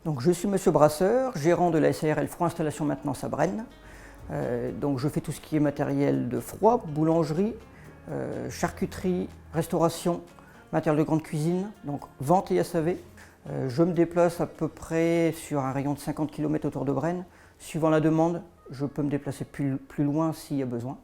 Donc, je suis Monsieur Brasseur, gérant de la SARL Froid Installation Maintenance à Brennes. Donc, je fais tout ce qui est matériel de froid, boulangerie, charcuterie, restauration, matériel de grande cuisine, donc vente et SAV. Je me déplace à peu près sur un rayon de 50 km autour de Brennes. Suivant la demande, je peux me déplacer plus loin s'il y a besoin.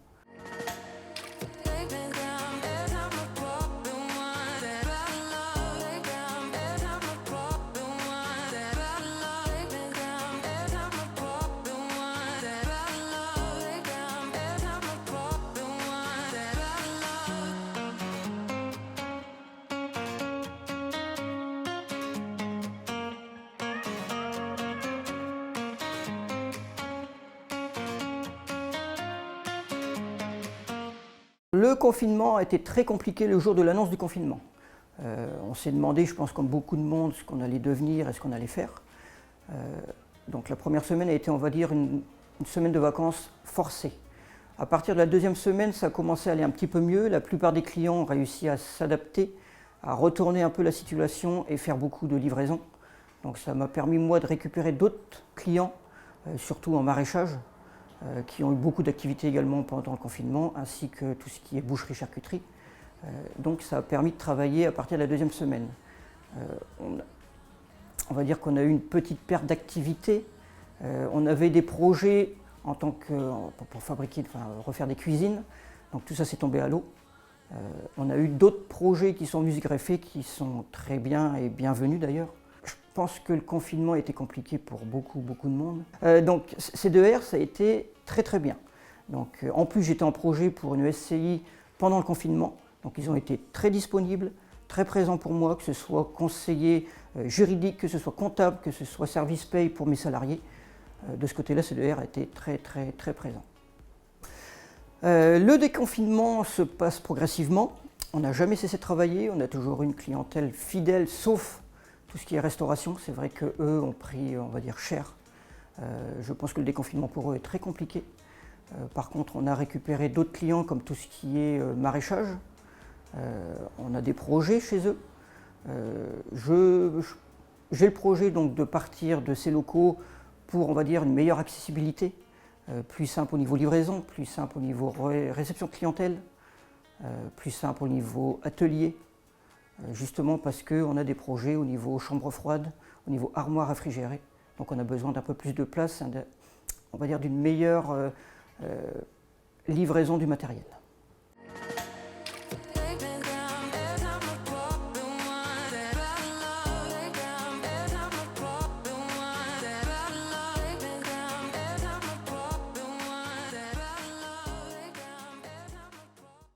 Le confinement a été très compliqué le jour de l'annonce du confinement. On s'est demandé, je pense comme beaucoup de monde, ce qu'on allait devenir et ce qu'on allait faire. Donc la première semaine a été, on va dire, une semaine de vacances forcée. À partir de la deuxième semaine, ça a commencé à aller un petit peu mieux. La plupart des clients ont réussi à s'adapter, à retourner un peu la situation et faire beaucoup de livraisons. Donc ça m'a permis, moi, de récupérer d'autres clients, surtout en maraîchage, qui ont eu beaucoup d'activités également pendant le confinement, ainsi que tout ce qui est boucherie-charcuterie. Donc ça a permis de travailler à partir de la deuxième semaine. On va dire qu'on a eu une petite perte d'activité. On avait des projets en tant que, pour fabriquer, enfin, refaire des cuisines, donc tout ça s'est tombé à l'eau. On a eu d'autres projets qui sont venus se greffer, qui sont très bien et bienvenus d'ailleurs. Je pense que le confinement a été compliqué pour beaucoup de monde. Donc C2R, ça a été très bien. Donc, en plus, j'étais en projet pour une SCI pendant le confinement. Donc ils ont été très disponibles, très présents pour moi, que ce soit conseiller juridique, que ce soit comptable, que ce soit service paye pour mes salariés. De ce côté-là, C2R a été très présent. Le déconfinement se passe progressivement. On n'a jamais cessé de travailler, on a toujours une clientèle fidèle, sauf tout ce qui est restauration. C'est vrai qu'eux ont pris, on va dire, cher. Je pense que le déconfinement pour eux est très compliqué. Par contre, on a récupéré d'autres clients comme tout ce qui est maraîchage. On a des projets chez eux. J'ai le projet donc de partir de ces locaux pour, on va dire, une meilleure accessibilité, plus simple au niveau livraison, plus simple au niveau réception de clientèle, plus simple au niveau atelier, justement parce qu'on a des projets au niveau chambre froide, au niveau armoire réfrigérée. Donc on a besoin d'un peu plus de place, on va dire d'une meilleure livraison du matériel.